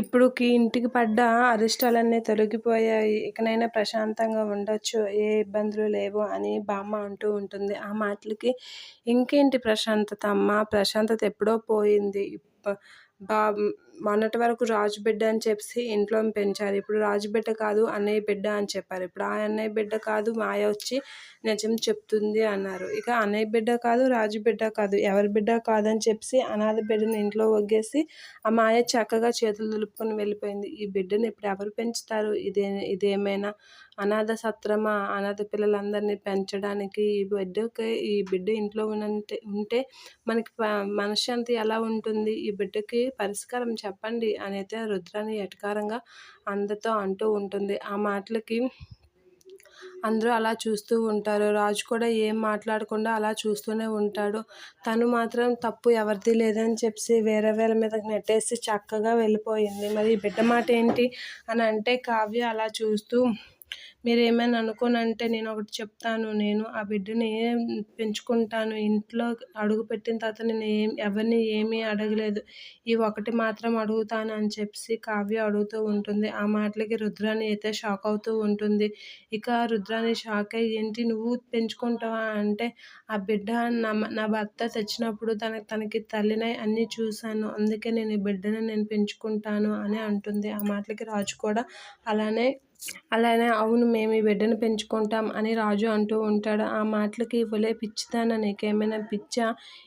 ఇప్పుడుకి ఇంటికి పడ్డ అరిష్టాలన్నీ తొలగిపోయాయి. ఇకనైనా ప్రశాంతంగా ఉండొచ్చు. ఏ ఇబ్బందులు లేవు అని బామ్మ అంటూ ఉంటుంది. ఆ మాటలకి ఇంకేంటి ప్రశాంతత అమ్మా? ప్రశాంతత ఎప్పుడో పోయింది. బా మొన్నటి వరకు రాజు బిడ్డ అని చెప్పి ఇంట్లో పెంచారు. ఇప్పుడు రాజు బిడ్డ కాదు అన్నయ్య బిడ్డ అని చెప్పారు. ఇప్పుడు ఆ అన్నయ్య బిడ్డ కాదు మాయ వచ్చి నిజం చెప్తుంది అన్నారు. ఇక అన్నయ్య బిడ్డ కాదు, రాజు బిడ్డ కాదు, ఎవరి బిడ్డ కాదని చెప్పి అనాథ బిడ్డని ఇంట్లో వగ్గేసి ఆ మాయ చక్కగా చేతులు దులుపుకొని వెళ్ళిపోయింది. ఈ బిడ్డని ఇప్పుడు ఎవరు పెంచుతారు? ఇదేమైనా అనాథ సత్రమా? అనాథ పిల్లలందరినీ పెంచడానికి ఈ బిడ్డ ఇంట్లో ఉంటే మనకి మనశ్శాంతి ఎలా ఉంటుంది? ఈ బిడ్డకి పరిష్కారం చెప్పండి అని అయితే రుద్రాని ఎటకారంగా అందరితో అంటూ ఉంటుంది. ఆ మాటలకి అందరూ అలా చూస్తూ ఉంటారు. రాజు కూడా ఏం మాట్లాడకుండా అలా చూస్తూనే ఉంటాడు. తను మాత్రం తప్పు ఎవరిది లేదని చెప్పి వేరే వేరే మీదకి నెట్టేసి చక్కగా వెళ్ళిపోయింది. మరి ఈ బిడ్డ మాట ఏంటి అని అంటే కావ్య అలా చూస్తూ మీరేమైనా అనుకోనంటే నేను ఒకటి చెప్తాను. నేను ఆ బిడ్డని పెంచుకుంటాను. ఇంట్లో అడుగుపెట్టిన తర్వాత నేను ఎవరిని ఏమీ అడగలేదు. ఈ ఒకటి మాత్రం అడుగుతాను అని చెప్పి కావ్య అడుగుతూ ఉంటుంది. ఆ మాటలకి రుద్రాని అయితే షాక్ అవుతూ ఉంటుంది. ఇక రుద్రాని షాక్ అయ్యి ఏంటి నువ్వు పెంచుకుంటావా అంటే ఆ బిడ్డ నా భర్త తెచ్చినప్పుడు తనకి తల్లినై అన్నీ చూశాను. అందుకే నేను ఈ బిడ్డని నేను పెంచుకుంటాను అని అంటుంది. ఆ మాటలకి రాజు కూడా అలానే అవును మేము ఈ బిడ్డను పెంచుకుంటాం అని రాజు అంటూ ఉంటాడు. ఆ మాటలకి ఒలే పిచ్చిదానా నీకేమైనా పిచ్చా?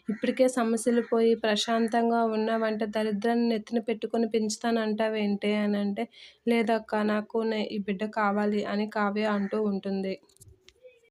ఇప్పటికే సమస్యలు పోయి ప్రశాంతంగా ఉన్నావంటే దరిద్రాన్ని నెత్తిన పెట్టుకొని పెంచుతానంటావేంటి అని అంటే లేదక్క నాకు ఈ బిడ్డ కావాలి అని కావ్య అంటూ ఉంటుంది.